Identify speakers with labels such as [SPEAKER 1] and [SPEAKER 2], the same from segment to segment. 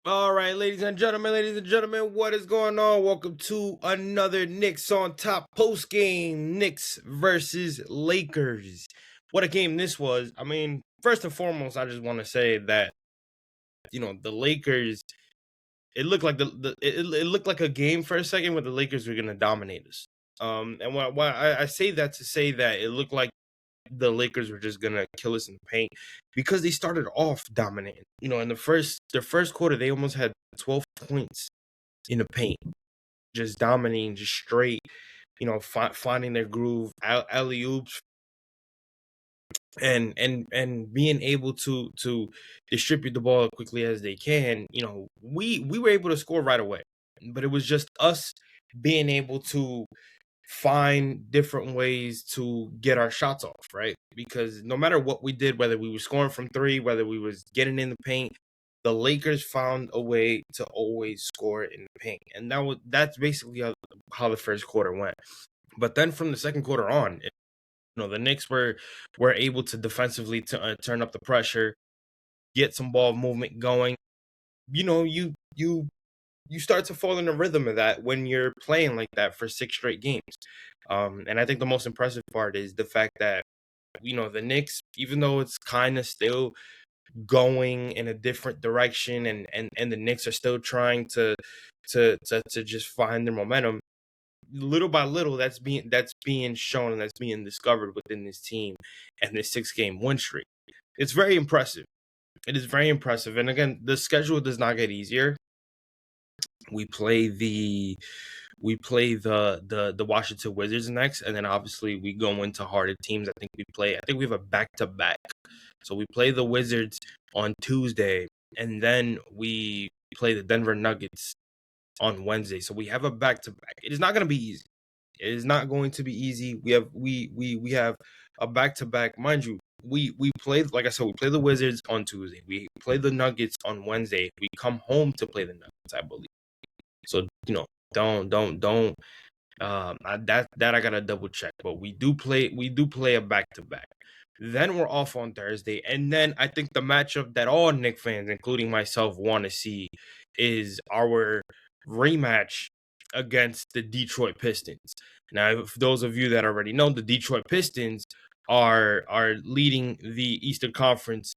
[SPEAKER 1] All right, ladies and gentlemen, what is going on? Welcome to another Knicks on Top post game. Knicks versus Lakers. What a game this was. I mean, first and foremost, I just want to say that the Lakers. It looked like it looked like a game for a second where the Lakers were going to dominate us. And why I say that to say that it looked like the Lakers were just gonna kill us in the paint because they started off dominating. In the first quarter, they almost had 12 points in the paint, just dominating, just straight. Finding their groove, alley oops, and being able to distribute the ball as quickly as they can. We were able to score right away, but it was just us being able to find different ways to get our shots off, right? Because no matter what we did, whether we were scoring from three, whether we was getting in the paint, the Lakers found a way to always score in the paint. And that's basically how the first quarter went. But then from the second quarter on, the Knicks were able to defensively turn up the pressure, get some ball movement going. You start to fall in the rhythm of that when you're playing like that for 6 straight games. And I think the most impressive part is the fact that, the Knicks, even though it's kind of still going in a different direction and the Knicks are still trying to just find their momentum, little by little, that's being shown and that's being discovered within this team and this 6-game win streak. It's very impressive. It is very impressive. And again, the schedule does not get easier. We play the Washington Wizards next, and then obviously we go into harder teams. I think we have a back-to-back. So we play the Wizards on Tuesday, and then we play the Denver Nuggets on Wednesday. So we have a back-to-back. It is not going to be easy. It is not going to be easy. We have a back-to-back, mind you. We play, like I said, we play the Wizards on Tuesday. We play the Nuggets on Wednesday. We come home to play the Nuggets, I believe. So don't that I gotta double check. But we do play a back to back. Then we're off on Thursday, and then I think the matchup that all Knicks fans, including myself, want to see is our rematch against the Detroit Pistons. Now, for those of you that already know, the Detroit Pistons are leading the Eastern Conference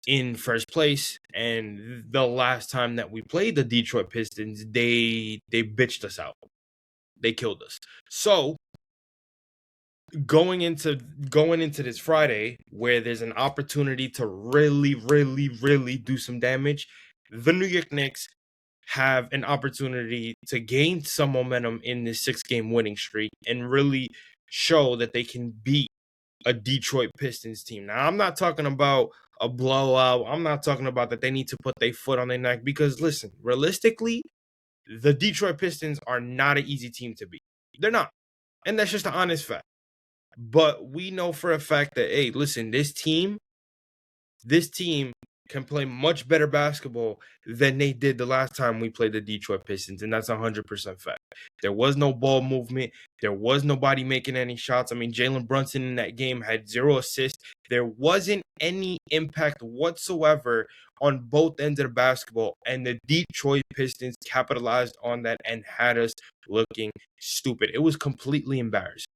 [SPEAKER 1] in first place, and the last time that we played the Detroit Pistons, they bitched us out. They killed us. So going into this Friday, where there's an opportunity to really, really, really do some damage, the New York Knicks have an opportunity to gain some momentum in this 6-game winning streak and really show that they can beat a Detroit Pistons team. Now, I'm not talking about a blowout. I'm not talking about that they need to put their foot on their neck, because listen, realistically, the Detroit Pistons are not an easy team to beat. They're not. And that's just an honest fact. But we know for a fact that, hey, listen, this team can play much better basketball than they did the last time we played the Detroit Pistons, and that's 100% fact. There was no ball movement. There was nobody making any shots. I mean, Jalen Brunson in that game had 0 assists. There wasn't any impact whatsoever on both ends of the basketball, and the Detroit Pistons capitalized on that and had us looking stupid. It was completely embarrassing.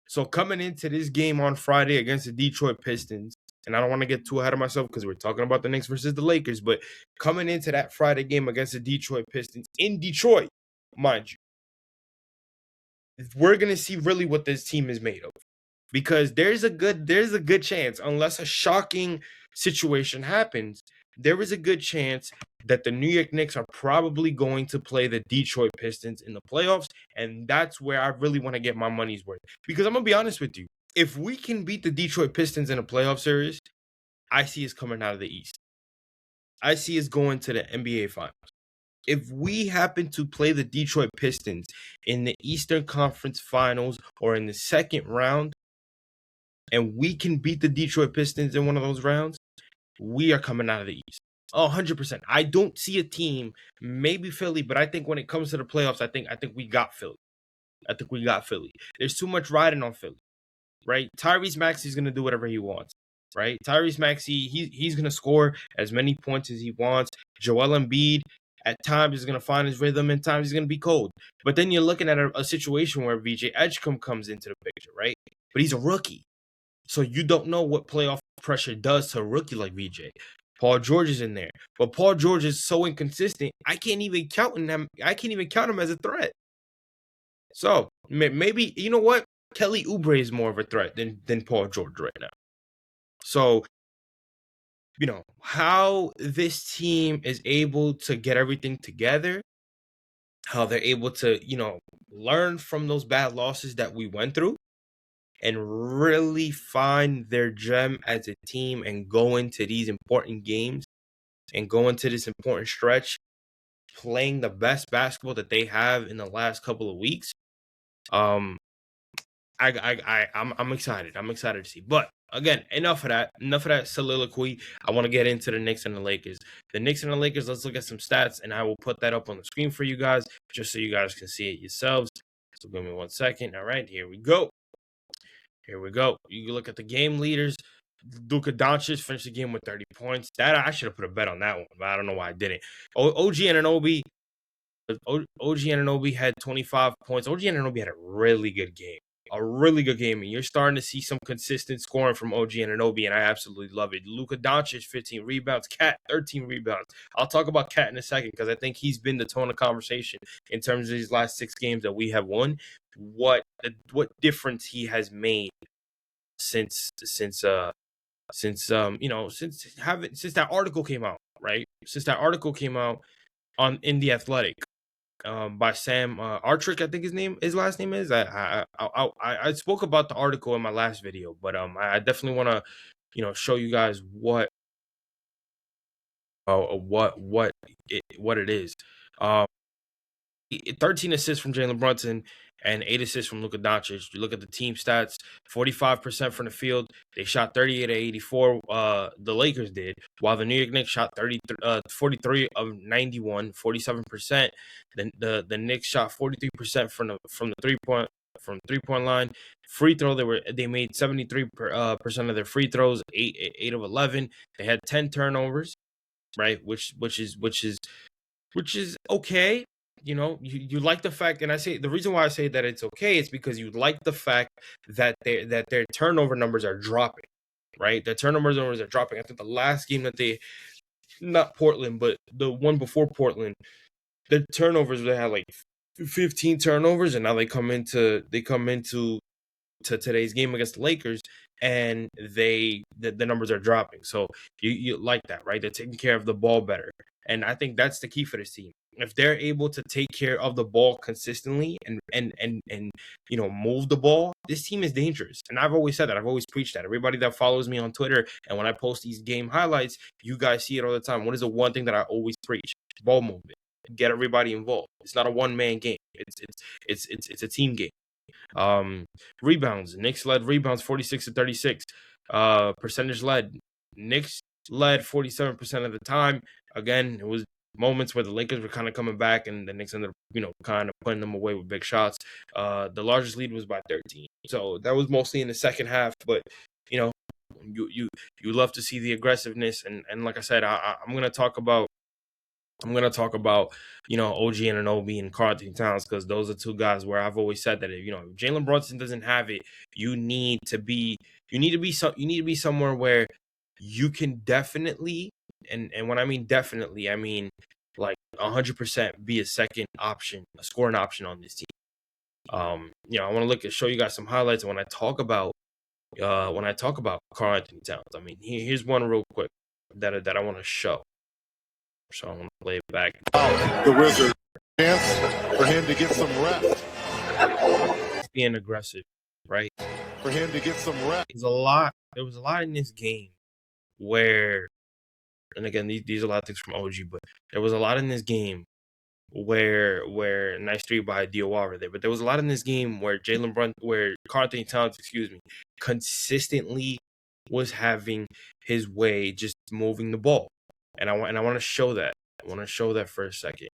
[SPEAKER 1] So coming into this game on Friday against the Detroit Pistons, and I don't want to get too ahead of myself because we're talking about the Knicks versus the Lakers, but coming into that Friday game against the Detroit Pistons in Detroit, mind you, we're going to see really what this team is made of. Because there's a good chance, unless a shocking situation happens, there is a good chance that the New York Knicks are probably going to play the Detroit Pistons in the playoffs, and that's where I really want to get my money's worth. Because I'm going to be honest with you, if we can beat the Detroit Pistons in a playoff series, I see us coming out of the East. I see us going to the NBA Finals. If we happen to play the Detroit Pistons in the Eastern Conference Finals or in the second round, and we can beat the Detroit Pistons in one of those rounds, we are coming out of the East. 100%. I don't see a team, maybe Philly, but I think when it comes to the playoffs, I think we got Philly. I think we got Philly. There's too much riding on Philly, right? Tyrese Maxey's going to do whatever he wants. right? Tyrese Maxey, he's gonna score as many points as he wants. Joel Embiid at times is gonna find his rhythm, and times he's gonna be cold. But then you're looking at a situation where VJ Edgecombe comes into the picture, right? But he's a rookie, so you don't know what playoff pressure does to a rookie like VJ. Paul George is in there, but Paul George is so inconsistent. I can't even count him. I can't even count him as a threat. So maybe you know what? Kelly Oubre is more of a threat than Paul George right now. So how this team is able to get everything together, how they're able to learn from those bad losses that we went through, and really find their gem as a team and go into these important games and go into this important stretch playing the best basketball that they have in the last couple of weeks. I'm excited. I'm excited to see. But again, enough of that soliloquy. I want to get into the Knicks and the Lakers. The Knicks and the Lakers, let's look at some stats, and I will put that up on the screen for you guys just so you guys can see it yourselves. So give me 1 second. All right, here we go. You look at the game leaders. Luka Doncic finished the game with 30 points. That I should have put a bet on that one, but I don't know why I didn't. OG Anunoby had 25 points. OG Anunoby had a really good game. And you're starting to see some consistent scoring from OG Anunoby, and I absolutely love it. Luka Doncic, 15 rebounds. Cat, 13 rebounds. I'll talk about Cat in a second because I think he's been the tone of conversation in terms of these last 6 games that we have won. What difference he has made since that article came out, right? Since that article came out in The Athletic. By Sam Artrick, I think his last name is. I spoke about the article in my last video, but I definitely want to, show you guys what it is. 13 assists from Jalen Brunson and 8 assists from Luka Doncic. You look at the team stats, 45% from the field. They shot 38 of 84. The Lakers did, while the New York Knicks shot 43 of 91, 47%. Then the Knicks shot 43% from the 3-point line. Free throw, they made 73% of their free throws, 8 of 11. They had 10 turnovers, right? Which is okay. You like the fact, and I say the reason why I say that it's okay is because you like the fact that their turnover numbers are dropping, right? Their turnover numbers are dropping. I think the last game that not Portland, but the one before Portland, the turnovers, they had like 15 turnovers, and now they come into today's game against the Lakers, and the numbers are dropping. So you like that, right? They're taking care of the ball better, and I think that's the key for this team. If they're able to take care of the ball consistently and move the ball, this team is dangerous. And I've always said that. I've always preached that. Everybody that follows me on Twitter and when I post these game highlights, you guys see it all the time. What is the one thing that I always preach? Ball movement. Get everybody involved. It's not a one-man game. It's a team game. Rebounds. Knicks led rebounds 46 to 36. Percentage led. Knicks led 47% of the time. Again, it was moments where the Lakers were kind of coming back and the Knicks ended up, kind of putting them away with big shots. The largest lead was by 13. So that was mostly in the second half, but you love to see the aggressiveness, and like I said, I'm gonna talk about OG Anunoby and Karl-Anthony Towns, because those are 2 guys where I've always said that if Jalen Brunson doesn't have it, you need to be somewhere where you can definitely, and when I mean definitely, I mean like 100% be a second option, a scoring option on this team. I want to show you guys some highlights when I talk about Karl-Anthony Towns. I mean, here's one real quick that I want to show. So I'm going to play it back.
[SPEAKER 2] The Wizards, chance for him to get some rest.
[SPEAKER 1] Being aggressive, right?
[SPEAKER 2] For him to get some rest.
[SPEAKER 1] There was a lot in this game where, and again, these are a lot of things from OG, but there was a lot in this game where nice 3 by Diawara there, but there was a lot in this game where Karl-Anthony Towns, consistently was having his way, just moving the ball. And I want to show that. I want to show that for a second,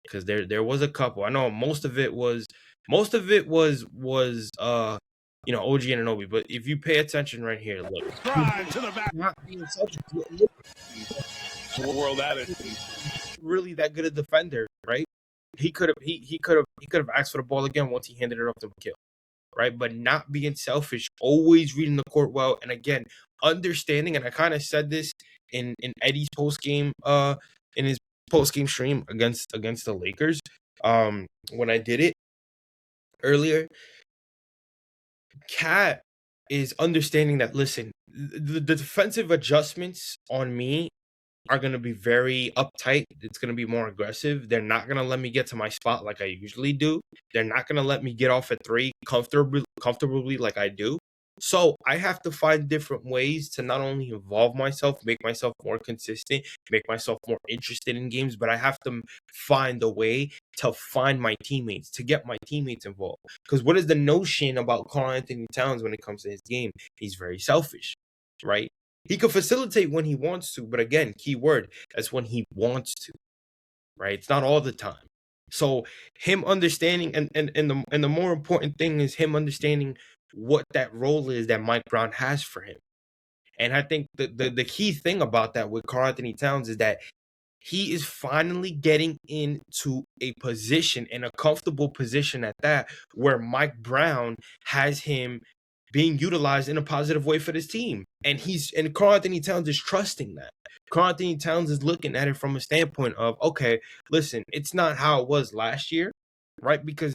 [SPEAKER 1] because there was a couple. I know most of it was OG Anunoby. But if you pay attention right here, look,
[SPEAKER 2] Drive to the back.
[SPEAKER 1] not being selfish, look,
[SPEAKER 2] World attitude.
[SPEAKER 1] really that good a defender, right? He could have asked for the ball again once he handed it off to McHale, right? But not being selfish, always reading the court well, and again, understanding. And I kind of said this in Eddie's post game, in his post game stream against the Lakers, when I did it earlier. Cat is understanding that. Listen, the defensive adjustments on me are going to be very uptight. It's going to be more aggressive. They're not going to let me get to my spot like I usually do. They're not going to let me get off at three comfortably like I do. So I have to find different ways to not only involve myself, make myself more consistent, make myself more interested in games, but I have to find a way to find my teammates, to get my teammates involved. Because what is the notion about Karl-Anthony Towns when it comes to his game? He's very selfish, right? He could facilitate when he wants to, but again, key word, that's when he wants to, right? It's not all the time. So him understanding, and the more important thing is him understanding what that role is that Mike Brown has for him. And I think the key thing about that with Karl-Anthony Towns is that he is finally getting into a position, in a comfortable position at that, where Mike Brown has him being utilized in a positive way for this team. And Karl-Anthony Towns is trusting that. Karl-Anthony Towns is looking at it from a standpoint of, okay, listen, it's not how it was last year, right? Because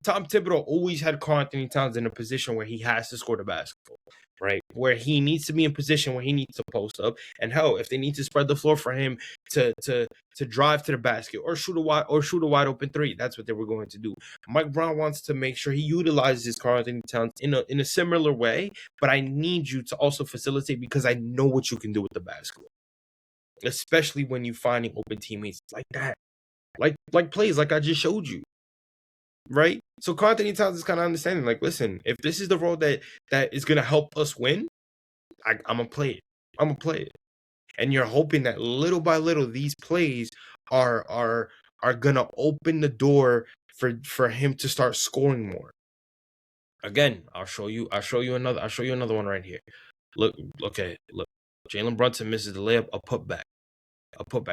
[SPEAKER 1] Tom Thibodeau always had Karl-Anthony Towns in a position where he has to score the basketball, right? Where he needs to be in position where he needs to post up. And hell, if they need to spread the floor for him to drive to the basket or shoot a wide open three, that's what they were going to do. Mike Brown wants to make sure he utilizes his Karl-Anthony Towns in a similar way, but I need you to also facilitate because I know what you can do with the basketball, especially when you're finding open teammates like that, like plays like I just showed you. Right? So Karl-Anthony Towns is kind of understanding, like, listen, if this is the role that is going to help us win, I'm going to play it. I'm going to play it. And you're hoping that little by little, these plays are going to open the door for him to start scoring more. Again, I'll show you another one right here. Look. Jalen Brunson misses the layup, a putback.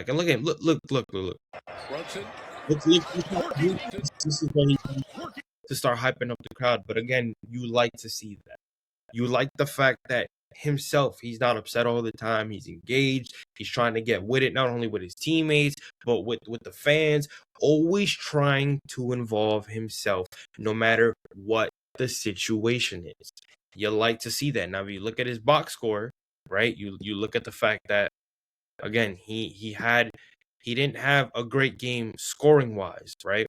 [SPEAKER 1] And look at him. Look.
[SPEAKER 2] Brunson.
[SPEAKER 1] Look, this is where he to start hyping up the crowd. But again, you like to see that. You like the fact that himself, he's not upset all the time. He's engaged. He's trying to get with it, not only with his teammates, but with the fans. Always trying to involve himself, no matter what the situation is. You like to see that. Now, if you look at his box score, right? You look at the fact that, again, he didn't have a great game scoring wise, right?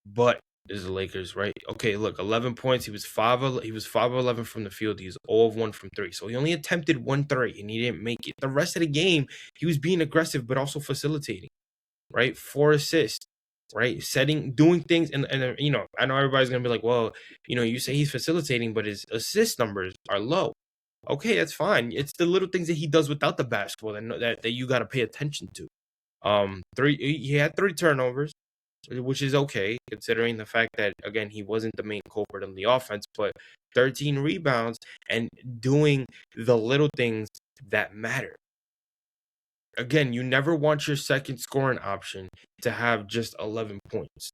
[SPEAKER 1] But this is the Lakers, right? Okay, look, 11 points. He was 5 of 11 from the field. He's 0 of 1 from 3. So he only attempted 1 3 and he didn't make it. The rest of the game, he was being aggressive but also facilitating, right? 4 assists, right? Doing things, and I know everybody's gonna be like, well, you say he's facilitating, but his assist numbers are low. Okay, that's fine. It's the little things that he does without the basketball that you got to pay attention to. He had 3 turnovers, which is okay considering the fact that, again, he wasn't the main culprit on the offense, but 13 rebounds and doing the little things that matter. Again, you never want your second scoring option to have just 11 points,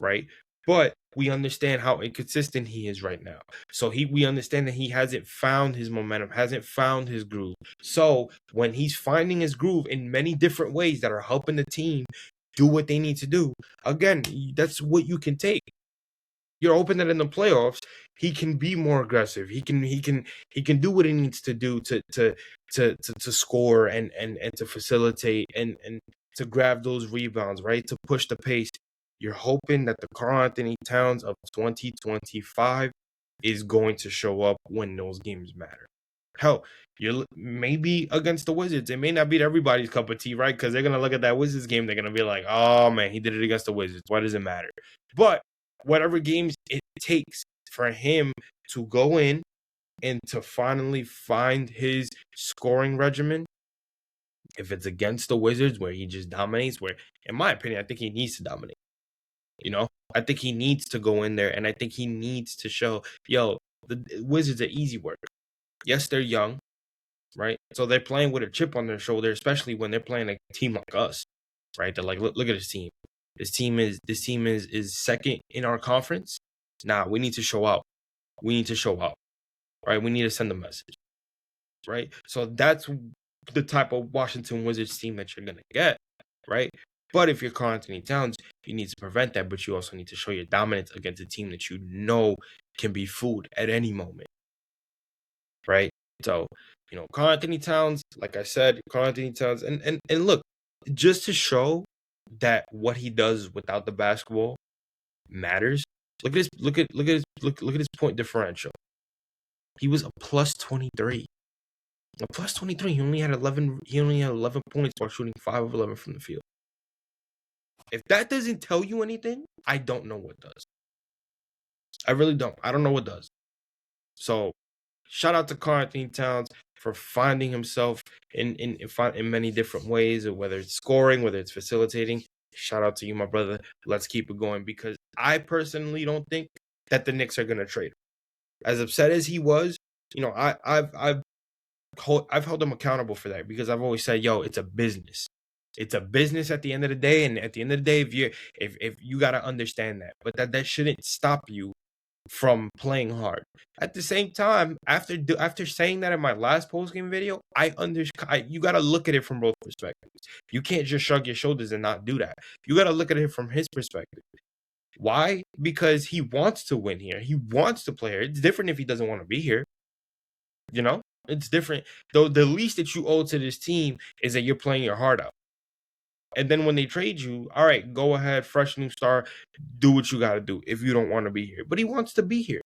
[SPEAKER 1] right? But we understand how inconsistent he is right now. So we understand that he hasn't found his momentum, hasn't found his groove. So when he's finding his groove in many different ways that are helping the team do what they need to do, again, that's what you can take. You're hoping that in the playoffs, he can be more aggressive. He can do what he needs to do to score and to facilitate and to grab those rebounds, right? To push the pace. You're hoping that the Karl-Anthony Towns of 2025 is going to show up when those games matter. Hell, you're maybe against the Wizards. It may not be everybody's cup of tea, right? Because they're gonna look at that Wizards game. They're gonna be like, "Oh man, he did it against the Wizards. Why does it matter?" But whatever games it takes for him to go in and to finally find his scoring regimen, if it's against the Wizards where he just dominates, where, in my opinion, I think he needs to dominate. I think he needs to go in there, and I think he needs to show, yo, The Wizards are easy work. Yes, they're young, right? So they're playing with a chip on their shoulder, especially when they're playing a team like us, right? They're like, look at this team. This team is second in our conference. Nah, we need to show out. We need to show out, right? We need to send a message, right? So that's the type of Washington Wizards team that you're gonna get, right? But if you're Karl-Anthony Towns, you need to prevent that, but you also need to show your dominance against a team that you know can be fooled at any moment, right? So, Karl-Anthony Towns, like I said, Karl-Anthony Towns, and look, just to show that what he does without the basketball matters. Look at his point differential. He was a plus 23. A plus 23. He only had 11 points while shooting 5 of 11 from the field. If that doesn't tell you anything, I don't know what does. I really don't. I don't know what does. So, shout out to Karl-Anthony Towns for finding himself in many different ways, whether it's scoring, whether it's facilitating. Shout out to you, my brother. Let's keep it going, because I personally don't think that the Knicks are going to trade him. As upset as he was, I've held him accountable for that, because I've always said, yo, it's a business. It's a business at the end of the day, and at the end of the day, if you got to understand that, but that shouldn't stop you from playing hard. At the same time, after saying that in my last postgame video, you got to look at it from both perspectives. You can't just shrug your shoulders and not do that. You got to look at it from his perspective. Why? Because he wants to win here. He wants to play here. It's different if he doesn't want to be here. It's different. Though the least that you owe to this team is that you're playing your heart out. And then when they trade you, all right, go ahead, fresh new start, do what you got to do if you don't want to be here. But he wants to be here.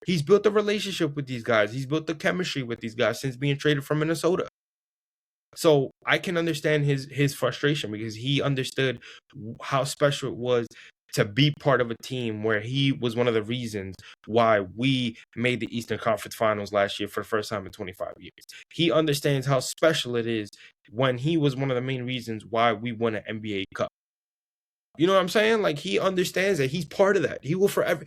[SPEAKER 1] He's built a relationship with these guys. He's built the chemistry with these guys since being traded from Minnesota. So I can understand his frustration, because he understood how special it was to be part of a team where he was one of the reasons why we made the Eastern Conference Finals last year for the first time in 25 years. He understands how special it is when he was one of the main reasons why we won an NBA Cup. You know what I'm saying? Like, he understands that he's part of that. He will forever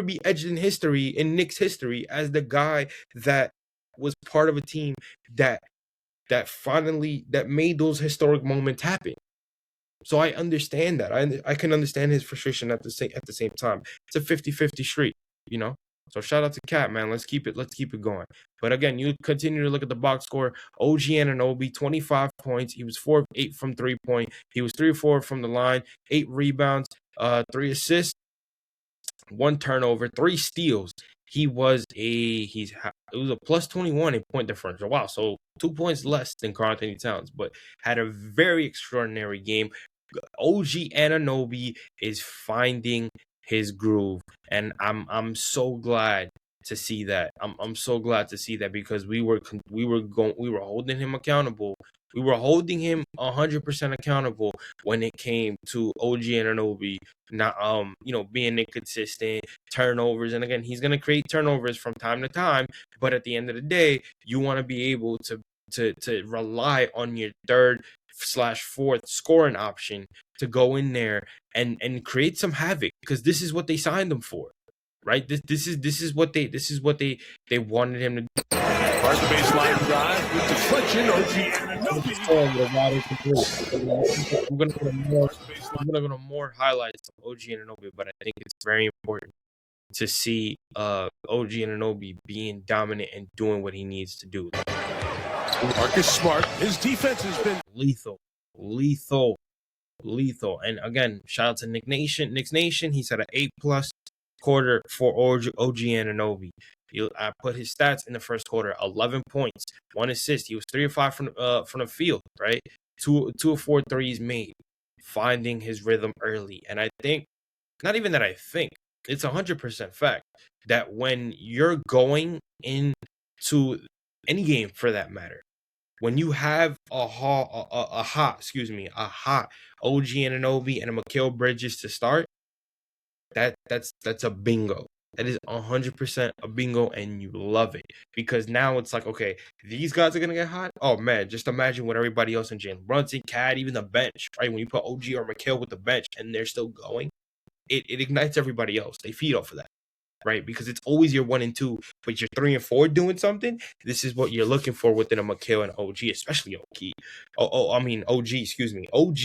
[SPEAKER 1] be etched in history, in Knicks history, as the guy that was part of a team that finally made those historic moments happen. So I understand that. I can understand his frustration at the same time. It's a 50-50 street, So shout out to Cat, man. Let's keep it going. But again, you continue to look at the box score. OG Anunoby, 25 points. He was 4 of 8 from 3-point. He was 3 of 4 from the line, 8 rebounds, 3 assists, 1 turnover, 3 steals. It was a plus 21 in point differential. Wow, so 2 points less than Karl-Anthony Towns, but had a very extraordinary game. OG Anunoby is finding his groove, and I'm so glad to see that. I'm so glad to see that, because we were holding him accountable. We were holding him 100% accountable when it came to OG Anunoby not being inconsistent, turnovers, and again, he's gonna create turnovers from time to time, but at the end of the day, you want to be able to rely on your third/fourth scoring option to go in there and create some havoc, because this is what they signed him for, right? This is what they wanted him to do.
[SPEAKER 2] Hard baseline drive with deflection.
[SPEAKER 1] I'm gonna go to more highlights of OG Anunoby, but I think it's very important to see OG Anunoby being dominant and doing what he needs to do.
[SPEAKER 2] Marcus Smart, his defense has been
[SPEAKER 1] lethal. And again, shout out to Knicks Nation. He's had an 8+ quarter for OG Anunoby. I put his stats in the first quarter: 11 points, 1 assist. He was 3 of 5 from the field, right? 2 of 4 threes made, finding his rhythm early. And I think, not even that I think, it's 100% fact that when you're going into any game for that matter, when you have a hot OG Anunoby and a Mikal Bridges to start, that's a bingo. That is 100% a bingo, and you love it, because now it's like, okay, these guys are gonna get hot. Oh man, just imagine what everybody else in Jalen Brunson, Cat, even the bench, right? When you put OG or Mikal with the bench and they're still going, it ignites everybody else. They feed off of that. right? Because it's always your 1 and 2, but you're 3 and 4 doing something. This is what you're looking for within a Mikal and OG, especially OG, excuse me. OG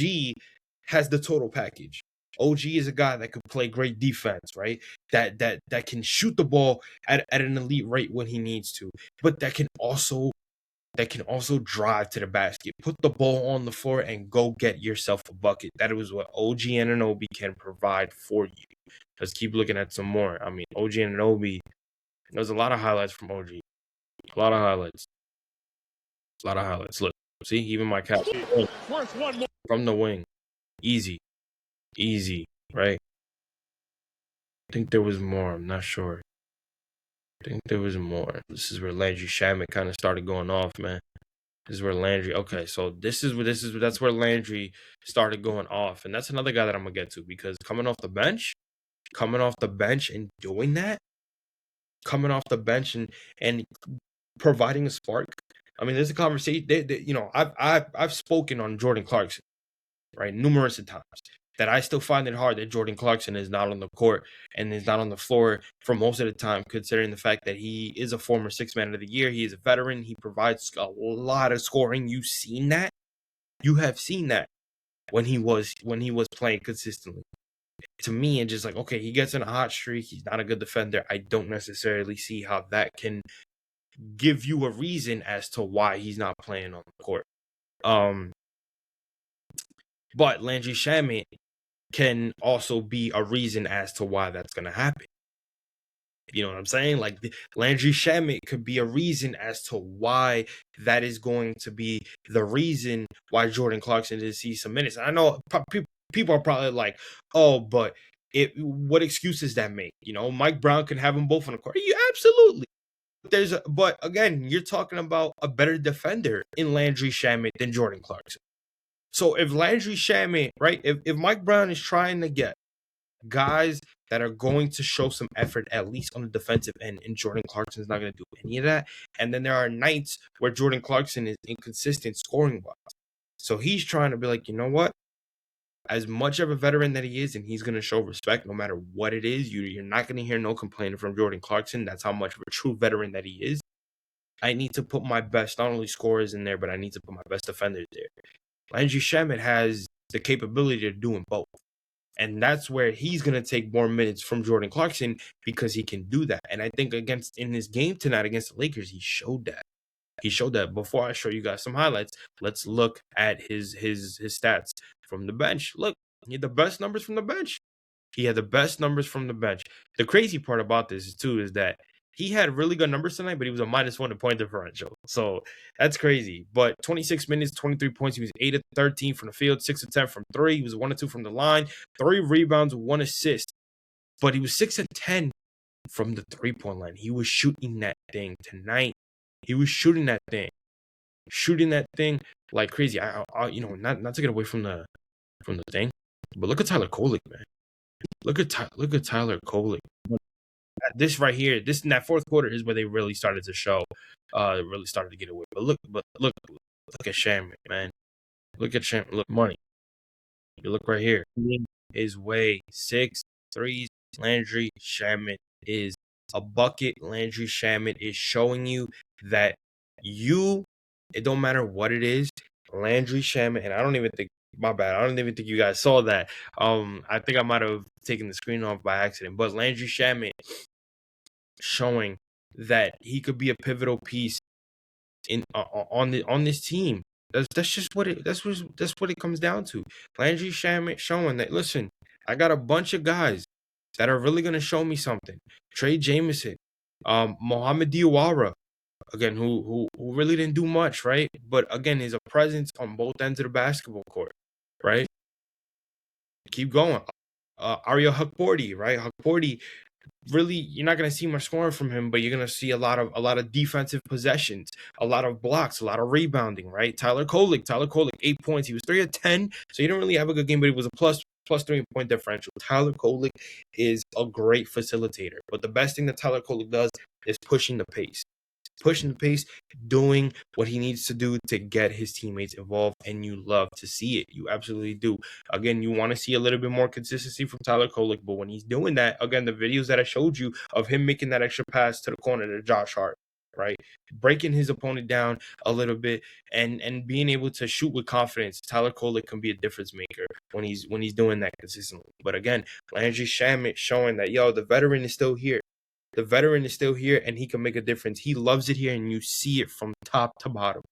[SPEAKER 1] has the total package. OG is a guy that could play great defense, right? That can shoot the ball at an elite rate when he needs to, but that can also drive to the basket, put the ball on the floor, and go get yourself a bucket. That is what OG Anunoby can provide for you. Let's keep looking at some more. I mean, OG Anunoby, there's a lot of highlights from OG. A lot of highlights. Look, see, even my cap from the wing. Easy, right? I think there was more. I'm not sure. I think there was more. This is where Landry Shamet kind of started going off, man. This is where Landry. Okay, so that's where Landry started going off, and that's another guy that I'm gonna get to, because coming off the bench and doing that, coming off the bench and providing a spark. I mean, there's a conversation. I've spoken on Jordan Clarkson, right, numerous times, that I still find it hard that Jordan Clarkson is not on the court and is not on the floor for most of the time, considering the fact that he is a former Sixth Man of the Year. He is a veteran. He provides a lot of scoring. You've seen that. You have seen that when he was playing consistently. To me, it's just like, okay, he gets in a hot streak. He's not a good defender. I don't necessarily see how that can give you a reason as to why he's not playing on the court. But Landry Shamet can also be a reason as to why that's going to happen. You know what I'm saying? Like, Landry Shamet could be a reason as to why that is going to be the reason why Jordan Clarkson didn't see some minutes. And I know people are probably like, oh, but what excuses that make? You know, Mike Brown can have them both on the court. Yeah, absolutely. But again, you're talking about a better defender in Landry Shamet than Jordan Clarkson. So if Landry Shamet, right, if Mike Brown is trying to get guys that are going to show some effort, at least on the defensive end, and Jordan Clarkson is not going to do any of that, and then there are nights where Jordan Clarkson is inconsistent scoring-wise. So he's trying to be like, you know what? As much of a veteran that he is, and he's going to show respect no matter what it is, you're not going to hear no complaining from Jordan Clarkson. That's how much of a true veteran that he is. I need to put my best, not only scorers in there, but I need to put my best defenders there. Landry Shamet has the capability of doing both. And that's where he's going to take more minutes from Jordan Clarkson, because he can do that. And I think in his game tonight against the Lakers, he showed that. Before I show you guys some highlights, let's look at his stats from the bench. Look, he had the best numbers from the bench. The crazy part about this is that he had really good numbers tonight, but he was a -1 in point differential. So that's crazy. But 26 minutes, 23 points. He was 8 of 13 from the field, 6 of 10 from 3. He was 1 of 2 from the line, 3 rebounds, 1 assist. But he was 6 of 10 from the 3-point line. He was shooting that thing tonight. He was shooting that thing like crazy. I not to get away from the thing, but look at Tyler Kolek, man. Look at Tyler Kolek. This right here, in that fourth quarter is where they really started to show, really started to get away. But look at Shamet, man. Look at Shamet. Look, money. You look right here. His way 6 threes. Landry Shamet is a bucket. Landry Shamet is showing you that it don't matter what it is. Landry Shamet, and I don't even think, my bad, I don't even think you guys saw that. I think I might have taken the screen off by accident. But Landry Shamet showing that he could be a pivotal piece on this team. That's just what it comes down to. Landry Shamet showing that, listen, I got a bunch of guys that are really gonna show me something. Trey Jameson, Mohamed Diawara, again, who really didn't do much, right? But again, is a presence on both ends of the basketball court, right? Keep going. Ariel Hukporti, right? Hukporti, really, you're not going to see much scoring from him, but you're going to see a lot of defensive possessions, a lot of blocks, a lot of rebounding, right? Tyler Kolek, 8 points. He was 3 of 10, so he didn't really have a good game, but he was a plus 3 point differential. Tyler Kolek is a great facilitator, but the best thing that Tyler Kolek does is pushing the pace. pushing the pace, doing what he needs to do to get his teammates involved, and you love to see it. You absolutely do. Again, you want to see a little bit more consistency from Tyler Kolek, but when he's doing that, again, the videos that I showed you of him making that extra pass to the corner to Josh Hart, right, breaking his opponent down a little bit and being able to shoot with confidence, Tyler Kolek can be a difference maker when he's doing that consistently. But again, Landry Shamet showing that, the veteran is still here. The veteran is still here, and he can make a difference. He loves it here, and you see it from top to bottom.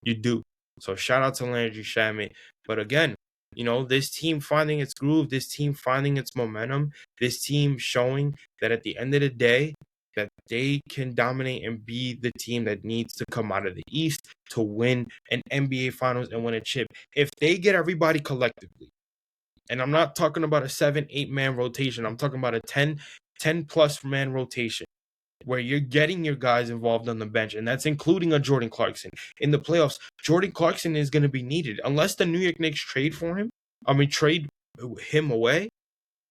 [SPEAKER 1] You do. So shout out to Landry Shamet. But again, this team finding its groove, this team finding its momentum, this team showing that at the end of the day, that they can dominate and be the team that needs to come out of the East to win an NBA Finals and win a chip. If they get everybody collectively, and I'm not talking about a 7-8 man rotation, I'm talking about a 10 plus man rotation where you're getting your guys involved on the bench, and that's including a Jordan Clarkson. In the playoffs, Jordan Clarkson is going to be needed. Unless the New York Knicks trade him away,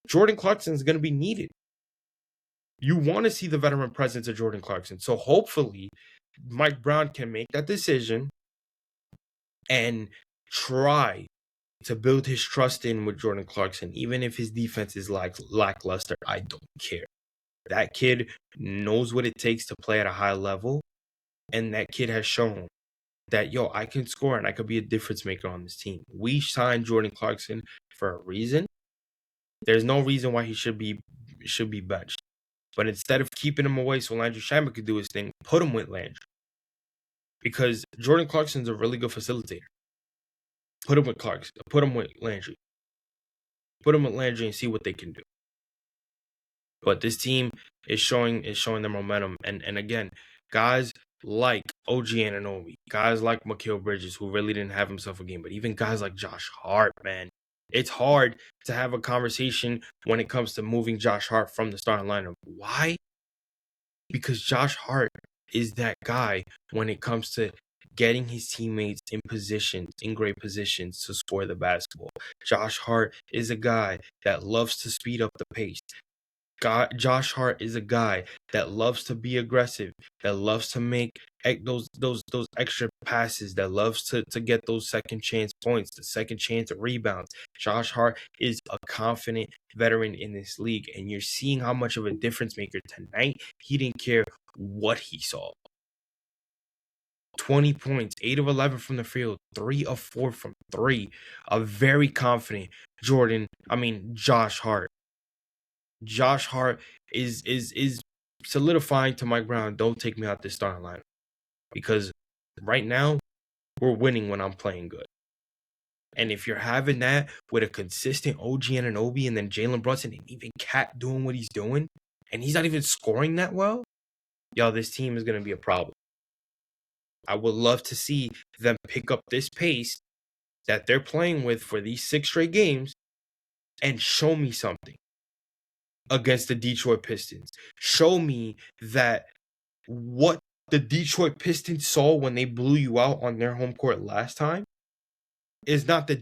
[SPEAKER 1] Jordan Clarkson is going to be needed. You want to see the veteran presence of Jordan Clarkson. So hopefully Mike Brown can make that decision and try to build his trust in with Jordan Clarkson, even if his defense is lackluster. I don't care. That kid knows what it takes to play at a high level, and that kid has shown that, I can score and I could be a difference maker on this team. We signed Jordan Clarkson for a reason. There's no reason why he should be benched. But instead of keeping him away so Landry Shamet could do his thing, put him with Landry. Because Jordan Clarkson's a really good facilitator. Put him with Clarkson. Put him with Landry. Put him with Landry and see what they can do. But this team is showing their momentum. And again, guys like OG Anunoby, guys like Mikal Bridges, who really didn't have himself a game, but even guys like Josh Hart, man. It's hard to have a conversation when it comes to moving Josh Hart from the starting lineup. Why? Because Josh Hart is that guy when it comes to getting his teammates in great positions to score the basketball. Josh Hart is a guy that loves to speed up the pace. Josh Hart is a guy that loves to be aggressive, that loves to make those extra passes, that loves to get those second chance points, the second chance rebounds. Josh Hart is a confident veteran in this league, and you're seeing how much of a difference maker tonight. He didn't care what he saw. 20 points, 8 of 11 from the field, 3 of 4 from 3. A very confident Josh Hart. Josh Hart is solidifying to Mike Brown, don't take me out this starting lineup. Because right now, we're winning when I'm playing good. And if you're having that with a consistent OG Anunoby and then Jalen Brunson and even Cat doing what he's doing, and he's not even scoring that well, this team is going to be a problem. I would love to see them pick up this pace that they're playing with for these 6 straight games and show me something against the Detroit Pistons. Show me that what the Detroit Pistons saw when they blew you out on their home court last time is not the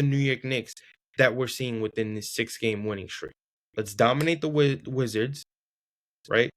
[SPEAKER 1] New York Knicks that we're seeing within this 6-game winning streak. Let's dominate the Wizards, right?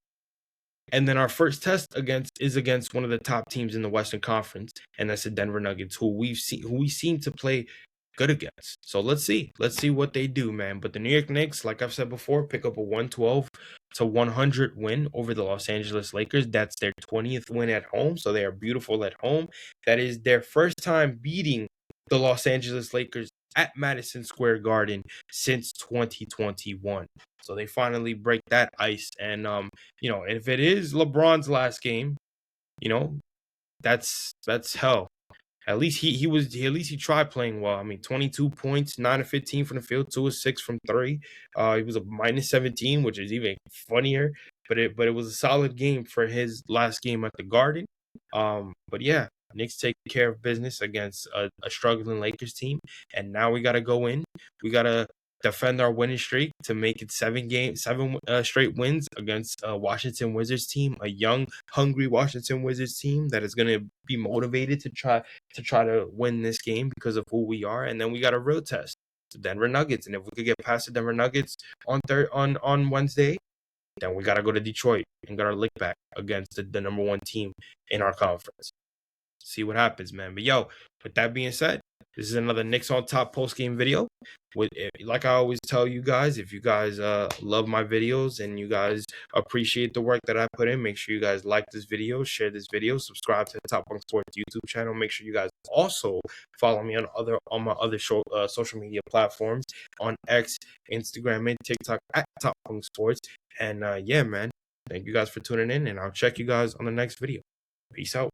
[SPEAKER 1] And then our first test is against one of the top teams in the Western Conference, and that's the Denver Nuggets, who we seem to play good against. So let's see what they do, man. But the New York Knicks, like I've said before, pick up a 112-100 win over the Los Angeles Lakers. That's their 20th win at home, so they are beautiful at home. That is their first time beating the Los Angeles Lakers at Madison Square Garden since 2021. So they finally break that ice. And if it is LeBron's last game, that's hell. At least he tried playing well. 22 points, 9 of 15 from the field, 2 of 6 from 3. He was a minus 17, which is even funnier. But it was a solid game for his last game at the Garden. But yeah, Knicks take care of business against a struggling Lakers team, and now we got to go in. We got to defend our winning streak to make it 7 straight wins against a Washington Wizards team, a young, hungry Washington Wizards team that is going to be motivated to try to win this game because of who we are. And then we got a real test, the Denver Nuggets, and if we could get past the Denver Nuggets on Wednesday, then we got to go to Detroit and get our lick back against the number 1 team in our conference. See what happens, man. But yo, with that being said, this is another Knicks on Top post-game video. Like I always tell you guys, if you guys love my videos and you guys appreciate the work that I put in, make sure you guys like this video, share this video, subscribe to the Top Bunk Sports YouTube channel. Make sure you guys also follow me on my other social media platforms on X, Instagram, and TikTok at Top Bunk Sports. And yeah, man, thank you guys for tuning in, and I'll check you guys on the next video. Peace out.